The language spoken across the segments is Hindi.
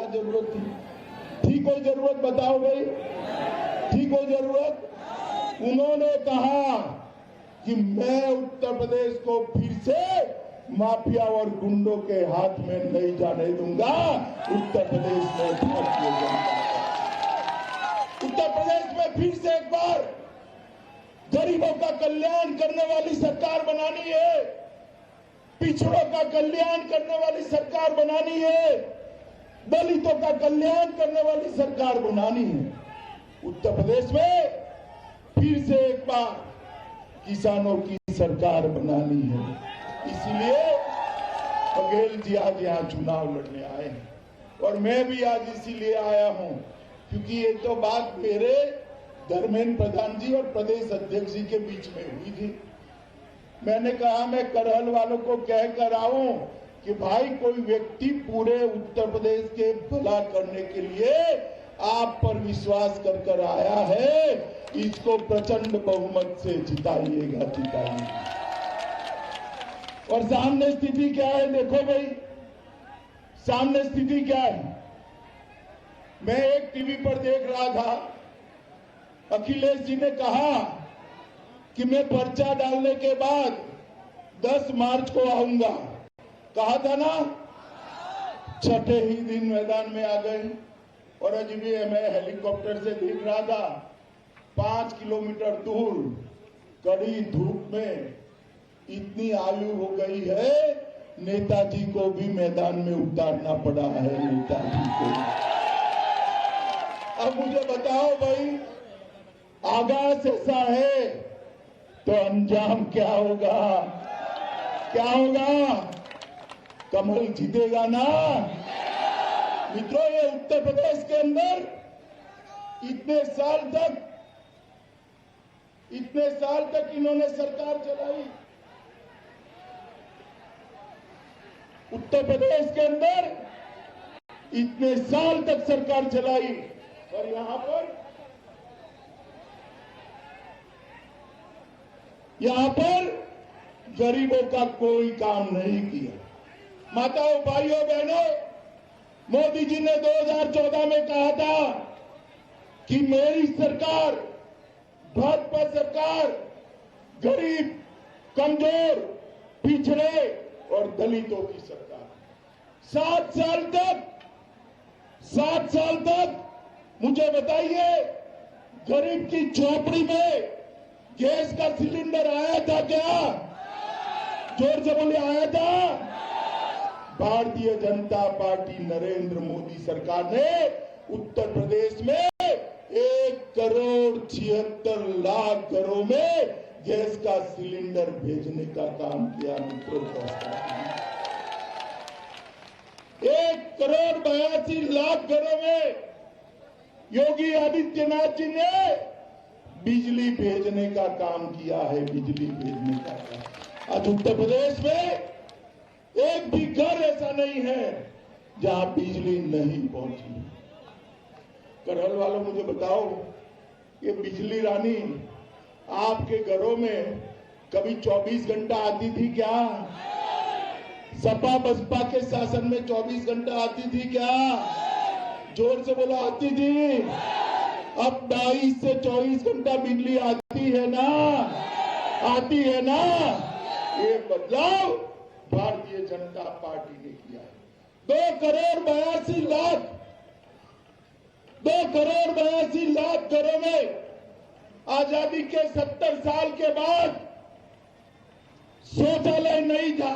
क्या जरूरत थी कोई जरूरत? बताओ भाई, थी कोई जरूरत? उन्होंने कहा कि मैं उत्तर प्रदेश को फिर से माफिया और गुंडों के हाथ में नहीं जाने दूंगा। उत्तर प्रदेश में भारतीय जनता, उत्तर प्रदेश में फिर से एक बार गरीबों का कल्याण करने वाली सरकार बनानी है, पिछड़ों का कल्याण करने वाली सरकार बनानी है, दलितों का कल्याण करने वाली सरकार बनानी है। उत्तर प्रदेश में फिर से एक बार किसानों की सरकार बनानी है। इसीलिए बघेल जी आज यहाँ चुनाव लड़ने आए हैं और मैं भी आज इसीलिए आया हूं क्योंकि ये तो बात मेरे धर्मेंद्र प्रधान जी और प्रदेश अध्यक्ष जी के बीच में हुई थी। मैंने कहा मैं करहल वालों को कह कर आऊं कि भाई कोई व्यक्ति पूरे उत्तर प्रदेश के भला करने के लिए आप पर विश्वास कर आया है, इसको प्रचंड बहुमत से जिताइएगा। और सामने स्थिति क्या है देखो भाई, सामने स्थिति क्या है। मैं एक टीवी पर देख रहा था, अखिलेश जी ने कहा कि मैं पर्चा डालने के बाद 10 मार्च को आऊंगा। कहा था ना, छठे ही दिन मैदान में आ गए। और अभी भी मैं हेलीकॉप्टर से देख रहा था, 5 किलोमीटर दूर कड़ी धूप में इतनी आयु हो गई है, नेताजी को भी मैदान में उतारना पड़ा है। नेताजी को अब मुझे बताओ भाई, आगाज ऐसा है तो अंजाम क्या होगा? क्या होगा? कमल जीतेगा ना मित्रों। ये उत्तर प्रदेश के अंदर इतने साल तक इन्होंने सरकार चलाई। उत्तर प्रदेश के अंदर इतने साल तक सरकार चलाई और यहां पर गरीबों का कोई काम नहीं किया। माताओं, भाइयों, बहनों, मोदी जी ने 2014 में कहा था कि मेरी सरकार, भाजपा सरकार, गरीब, कमजोर, पिछड़े और दलितों की सरकार। 7 साल तक मुझे बताइए, गरीब की झोपड़ी में गैस का सिलेंडर आया था क्या? जोर से बोले, आया था? भारतीय जनता पार्टी नरेंद्र मोदी सरकार ने उत्तर प्रदेश में 1,76,00,000 घरों में गैस का सिलेंडर भेजने का काम किया। मित्रों, 1,82,00,000 घरों में योगी आदित्यनाथ जी ने बिजली भेजने का काम किया है। बिजली भेजने का काम आज उत्तर प्रदेश में एक भी घर ऐसा नहीं है जहां बिजली नहीं पहुंची। करहल वालों, मुझे बताओ, ये बिजली रानी आपके घरों में कभी 24 घंटा आती थी क्या? सपा बसपा के शासन में 24 घंटा आती थी क्या? जोर से बोलो, आती थी? अब 22 से 24 घंटा बिजली आती है ना? आती है ना? ये बदलाव भारतीय जनता पार्टी ने किया है। 2,82,00,000 घरों में आजादी के 70 साल के बाद शौचालय नहीं था।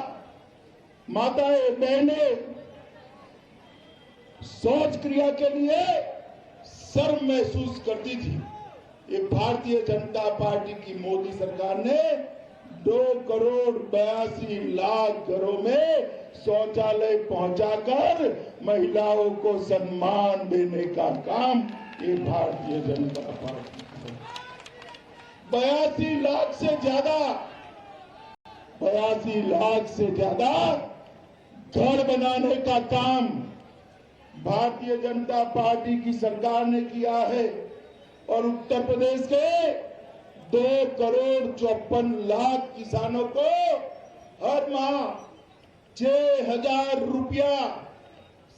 माताएं, बहनें शौच क्रिया के लिए शर्म महसूस करती थी। ये भारतीय जनता पार्टी की मोदी सरकार ने 2,82,00,000 घरों में शौचालय पहुंचाकर महिलाओं को सम्मान देने का काम ये भारतीय जनता पार्टी है। 82 लाख से ज्यादा घर बनाने का काम भारतीय जनता पार्टी की सरकार ने किया है और उत्तर प्रदेश के 2,54,00,000 किसानों को हर माह 6,000 रुपया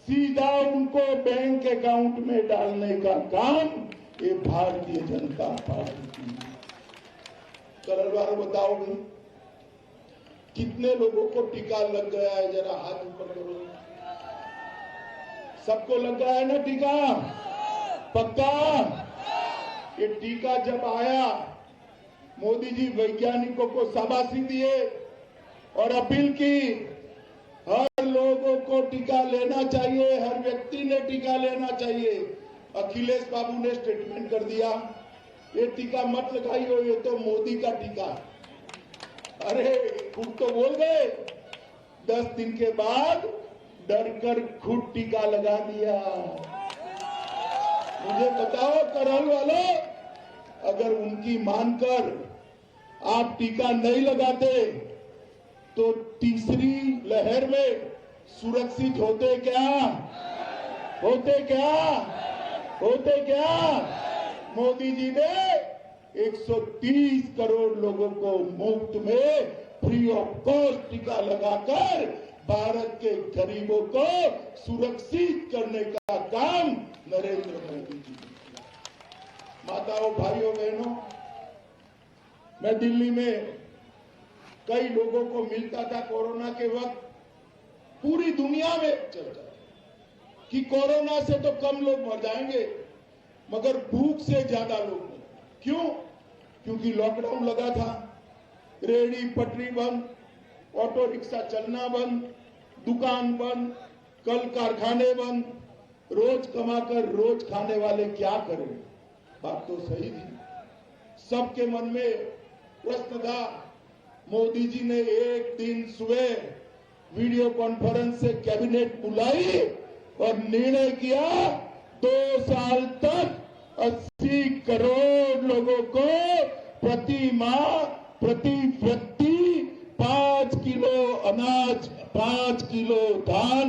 सीधा उनको बैंक अकाउंट में डालने का काम ये भारतीय जनता पार्टी की। करलवार बताओ भाई, कितने लोगों को टीका लग गया है? जरा हाथ ऊपर करो। सबको लग गया है ना टीका? पक्का? ये टीका जब आया, मोदी जी वैज्ञानिकों को शाबाशी दिए और अपील की हर लोगों को टीका लेना चाहिए, हर व्यक्ति ने टीका लेना चाहिए। अखिलेश बाबू ने स्टेटमेंट कर दिया, ये टीका मत लगाइए, ये तो मोदी का टीका। अरे खुद तो बोल गए, 10 दिन के बाद डरकर खुद टीका लगा दिया। मुझे बताओ करहल वालों, अगर उनकी मानकर आप टीका नहीं लगाते तो तीसरी लहर में सुरक्षित होते क्या? होते क्या? होते क्या? मोदी जी ने 130 करोड़ लोगों को मुफ्त में फ्री ऑफ कॉस्ट टीका लगाकर भारत के गरीबों को सुरक्षित करने का काम नरेंद्र मोदी जी ने। माताओं, भाइयों, बहनों, मैं दिल्ली में कई लोगों को मिलता था कोरोना के वक्त। पूरी दुनिया में चर्चा कि कोरोना से तो कम लोग मर जाएंगे, मगर भूख से ज्यादा लोग मर। क्यों? क्योंकि लॉकडाउन लगा था, रेहड़ी पटरी बंद, ऑटो रिक्शा चलना बंद, दुकान बंद, कल कारखाने बंद, रोज कमाकर रोज खाने वाले क्या करें? बात तो सही थी। सबके मन में प्रश्न था। मोदी जी ने एक दिन सुबह वीडियो कॉन्फ्रेंस से कैबिनेट बुलाई और निर्णय किया 2 साल तक 80 करोड़ लोगों को प्रति माह प्रति व्यक्ति 5 किलो अनाज, 5 किलो धान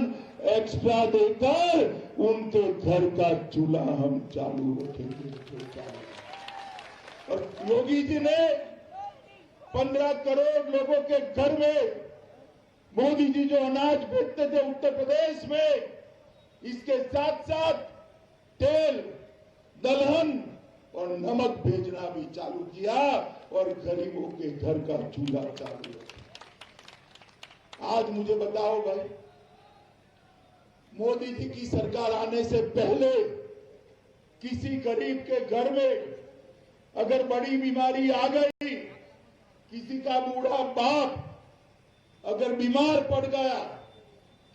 एक्स्ट्रा देकर उनके घर का चूल्हा हम चालू रखेंगे। और योगी जी ने 15 करोड़ लोगों के घर में मोदी जी जो अनाज बेचते थे उत्तर प्रदेश में, इसके साथ साथ तेल, दलहन और नमक भेजना भी चालू किया और गरीबों के घर का चूल्हा चालू रखा। आज मुझे बताओ भाई, मोदी जी की सरकार आने से पहले किसी गरीब के घर में अगर बड़ी बीमारी आ गई, किसी का बूढ़ा बाप अगर बीमार पड़ गया,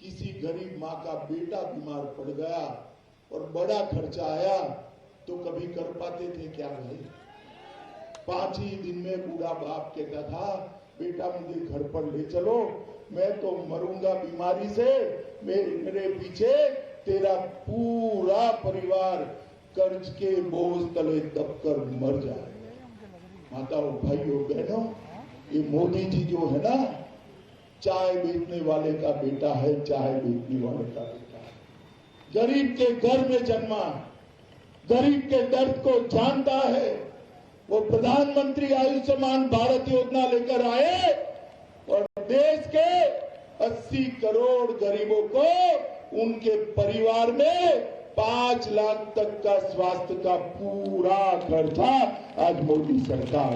किसी गरीब माँ का बेटा बीमार पड़ गया और बड़ा खर्चा आया, तो कभी कर पाते थे क्या भाई? 5 ही दिन में बूढ़ा बाप कहता था, बेटा मुझे घर पर ले चलो, मैं तो मरूंगा बीमारी से, मेरे पीछे तेरा पूरा परिवार कर्ज के बोझ तले दबकर मर जाए। माताओं, भाइयों, बहनों, ये मोदी जी जो है ना, चाय बेचने वाले का बेटा है, चाय बेचने वाले का बेटा है। गरीब के घर में जन्मा, गरीब के दर्द को जानता है। वो प्रधानमंत्री आयुष्मान भारत योजना लेकर आए और देश के 80 करोड़ गरीबों को उनके परिवार में 5 लाख तक का स्वास्थ्य का पूरा खर्चा आज मोदी सरकार,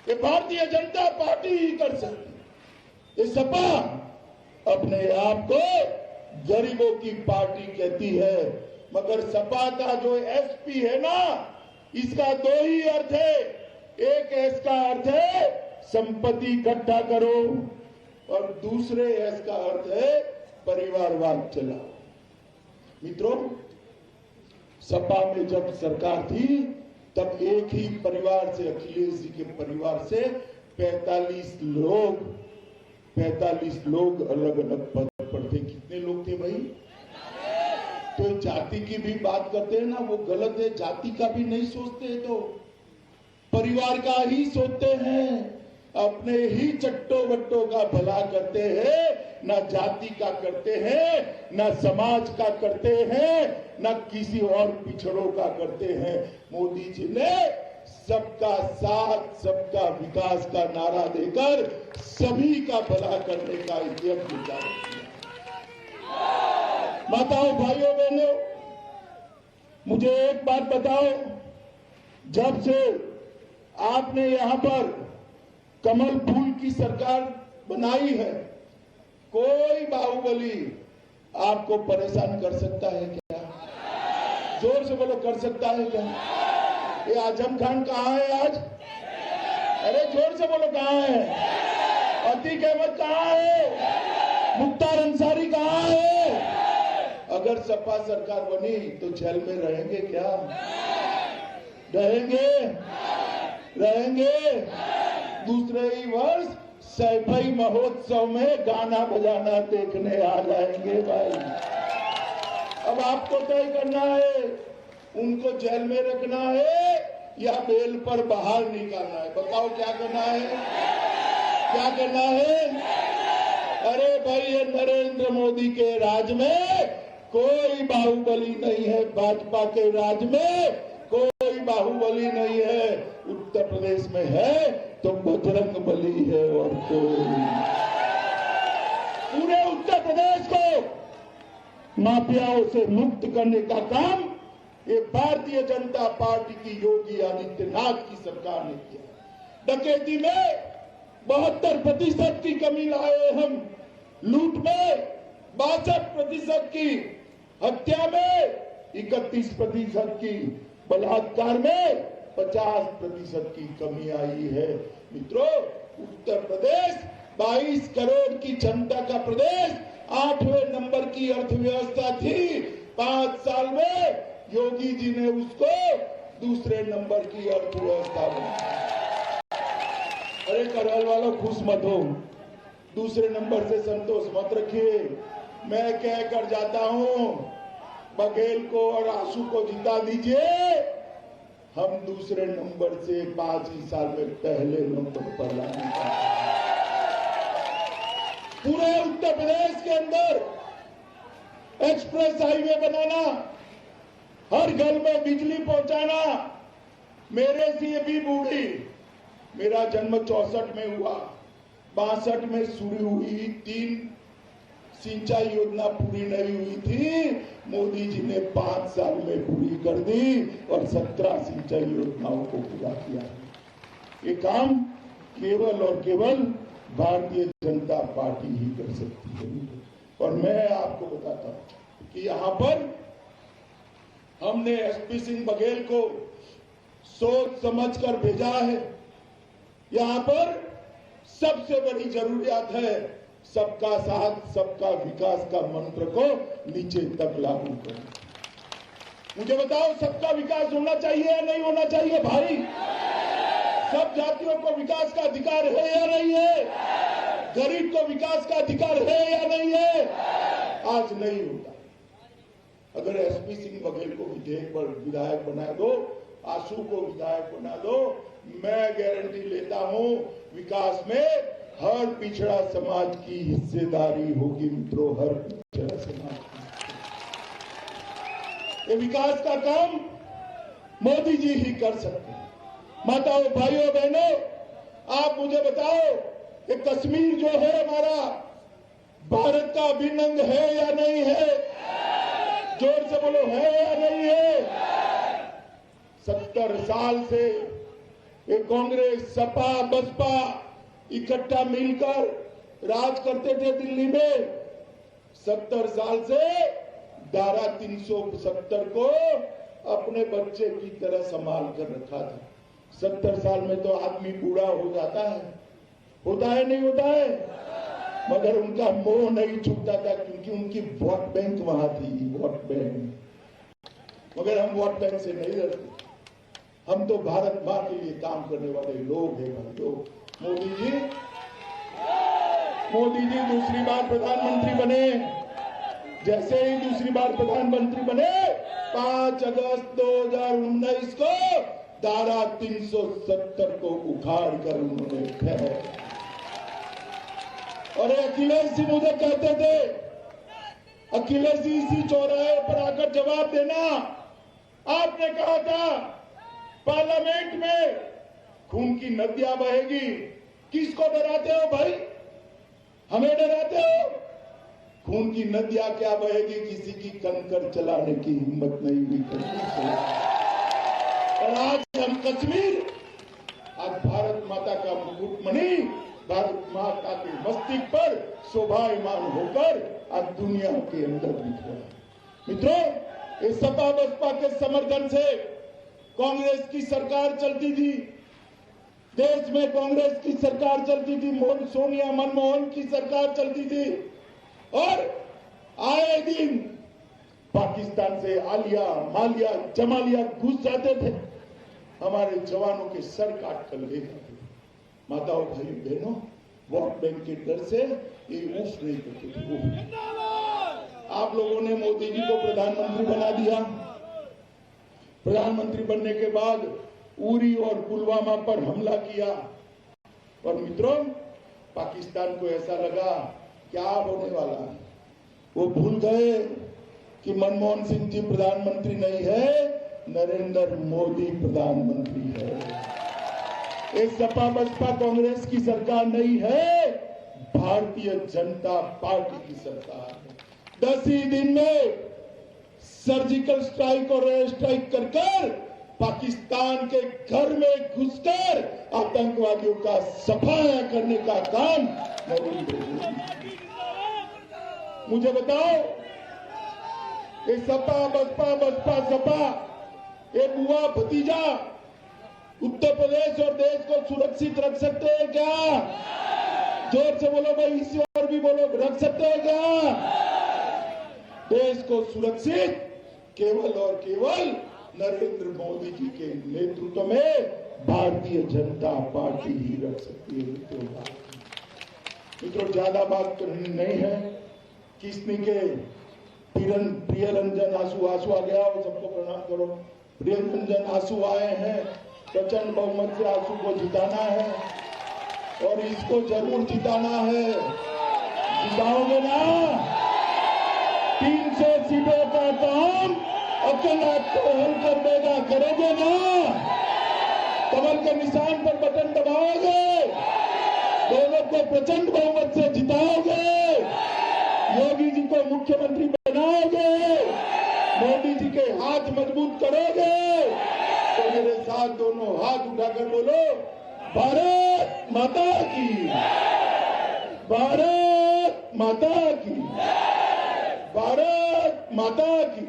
ये भारतीय जनता पार्टी ही कर सकती। ये सपा अपने आप को गरीबों की पार्टी कहती है, मगर सपा का जो एसपी है ना, इसका 2 ही अर्थ है। एक एस का अर्थ है संपत्ति इकट्ठा करो और दूसरे एस का अर्थ है परिवारवाद चलाओ। मित्रों, सपा में जब सरकार थी तब एक ही परिवार से, अखिलेश जी के परिवार से 45 लोग अलग अलग पद पर थे। कितने लोग थे भाई? तो जाति की भी बात करते हैं ना, वो गलत है। जाति का भी नहीं सोचते, तो परिवार का ही सोचते हैं, अपने ही चट्टो बट्टों का भला करते हैं, ना जाति का करते हैं, ना समाज का करते हैं, ना किसी और पिछड़ों का करते हैं। मोदी जी ने सबका साथ, सबका विकास का नारा देकर सभी का भला करने का यज्ञ जारी किया। माताओं, भाइयों, बहनों, मुझे एक बात बताओ, जब से आपने यहां पर कमल फूल की सरकार बनाई है, कोई बाहुबली आपको परेशान कर सकता है क्या? जोर से बोलो, कर सकता है क्या? ये आजम खान कहाँ है आज? अरे जोर से बोलो, कहाँ है? अतीक अहमद कहाँ है? मुख्तार अंसारी कहाँ है? अगर सपा सरकार बनी तो जेल में रहेंगे क्या? रहेंगे? दूसरे ही वर्ष सैफई महोत्सव में गाना बजाना देखने आ जाएंगे भाई। अब आपको तय करना है, उनको जेल में रखना है या बेल पर बाहर निकालना है। बताओ क्या करना है? क्या करना है? अरे भाई, ये नरेंद्र मोदी के राज में कोई बाहुबली नहीं है, भाजपा के राज में कोई बाहुबली नहीं है। उत्तर प्रदेश में है तो बजरंग बली है और कोई। पूरे उत्तर प्रदेश को माफियाओं से मुक्त करने का काम ये भारतीय जनता पार्टी की योगी आदित्यनाथ की सरकार ने किया। डकैती में 72% की कमी लाए हम, लूट में 62% की, हत्या में 31% की, बलात्कार में 50% की कमी आई है। मित्रों, उत्तर प्रदेश 22 करोड़ की जनता का प्रदेश, 8वें नंबर की अर्थव्यवस्था थी। 5 साल में योगी जी ने उसको दूसरे नंबर की अर्थव्यवस्था बनाई। अरे करहल वालों, खुश मत हो, दूसरे नंबर से संतोष मत रखिए। मैं कह कर जाता हूं, बघेल को और आंसू को जिता दीजिए, हम दूसरे नंबर से 5 ही साल में पहले नंबर पर लाने का। पूरे उत्तर प्रदेश के अंदर एक्सप्रेस हाईवे बनाना, हर घर में बिजली पहुंचाना। मेरे से भी बूढ़ी, मेरा जन्म 64 में हुआ, 62 में शुरू हुई, 3 सिंचाई योजना पूरी नहीं हुई थी, मोदी जी ने 5 साल में पूरी कर दी और 17 सिंचाई योजनाओं को पूरा किया। ये काम केवल और केवल भारतीय जनता पार्टी ही कर सकती है। और मैं आपको बताता हूं कि यहां पर हमने एसपी सिंह बघेल को सोच समझकर भेजा है। यहां पर सबसे बड़ी जरूरियात है सबका साथ सबका विकास का मंत्र को नीचे तक लागू करें। मुझे बताओ, सबका विकास होना चाहिए या नहीं होना चाहिए भाई? सब जातियों को विकास का अधिकार है या नहीं है? गरीब को विकास का अधिकार है या नहीं है? आज नहीं होता। अगर एसपी सिंह बघेल को विधायक बना दो, आंसू को विधायक बना दो, मैं गारंटी लेता हूं विकास में हर पिछड़ा समाज की हिस्सेदारी होगी। मित्रों, हर पिछड़ा समाज की। ये विकास का काम मोदी जी ही कर सकते हैं। माताओं, भाइयों, बहनों, आप मुझे बताओ, ये कश्मीर जो है हमारा, भारत का अभिन्न अंग है या नहीं है? जोर से बोलो, है या नहीं है? 70 साल से ये कांग्रेस, सपा, बसपा इकट्ठा मिलकर राज करते थे दिल्ली में। 70 साल से धारा 370 को अपने बच्चे की तरह संभाल कर रखा था। 70 साल में तो आदमी बूढ़ा हो जाता है, होता है नहीं होता है? मगर उनका मोह नहीं छूटता था, क्योंकि उनकी वोट बैंक वहां थी, वोट बैंक। मगर हम वोट बैंक से नहीं डरते, हम तो भारत मां के लिए काम करने वाले लोग हैं भाई लोग। मोदी जी दूसरी बार प्रधानमंत्री बने। जैसे ही दूसरी बार प्रधानमंत्री बने, 5 अगस्त 2019 को धारा 370 को उखाड़ कर उन्होंने फेंक। और अखिलेश जी मुझे कहते थे, अखिलेश जी इसी चौराहे पर आकर जवाब देना। आपने कहा था पार्लियामेंट में खून की नदियां बहेगी। किसको डराते हो भाई? हमें डराते हो? खून की नदियां क्या बहेगी, किसी की कंकर चलाने की हिम्मत नहीं हुई कश्मीर। और आज हम कश्मीर, आज भारत माता का मुकुटमणि भारत माता के मस्तक पर शोभायमान होकर आज दुनिया के अंदर दिख रहा है। मित्रों, इस सपा बसपा के समर्थन से कांग्रेस की सरकार चलती थी, देश में कांग्रेस की सरकार चलती थी, सोनिया मनमोहन की सरकार चलती थी, और आए दिन पाकिस्तान से आलिया मालिया जमालिया घुस जाते थे, हमारे जवानों के सर काट कर ले जाते थे। माताओं भाई बहनों, वोट बैंक के डर से ये उफ नहीं करते थे। आप लोगों ने मोदी जी को प्रधानमंत्री बना दिया। प्रधानमंत्री बनने के बाद उरी और पुलवामा पर हमला किया, और मित्रों पाकिस्तान को ऐसा लगा क्या होने वाला है। वो भूल गए कि मनमोहन सिंह जी प्रधानमंत्री नहीं है, नरेंद्र मोदी प्रधानमंत्री है। ये सपा बसपा कांग्रेस की सरकार नहीं है, भारतीय जनता पार्टी की सरकार है। 10 ही दिन में सर्जिकल स्ट्राइक और एयर स्ट्राइक कर पाकिस्तान के घर में घुसकर आतंकवादियों का सफाया करने का काम नरेंद्र मोदी। मुझे बताओ, ये सपा बसपा बसपा सपा, ये बुआ भतीजा उत्तर प्रदेश और देश को सुरक्षित रख सकते हैं क्या? जोर से बोलो भाई, इसी और भी बोलो, रख सकते हैं क्या? देश को सुरक्षित केवल और केवल नरेंद्र मोदी जी के नेतृत्व में भारतीय जनता पार्टी ही रख सकती है। मित्रों, ज्यादा बात करनी नहीं है। किसनी के प्रिय रंजन आंसू आ गया हो, सबको प्रणाम करो। प्रिय रंजन आंसू आए हैं, प्रचंड बहुमत से आंसू को जिताना है, और इसको जरूर जिताना है। जिताओगे ना? 300 सीटों का काम अकेला तो हल कर देगा, करोगे ना? कमल के निशान पर बटन दबाओगे, दोनों को प्रचंड बहुमत से जिताओगे, योगी जी को मुख्यमंत्री बनाओगे, मोदी जी के हाथ मजबूत करोगे, तो मेरे साथ दोनों हाथ उठाकर बोलो, भारत माता की, भारत माता की, भारत माता की।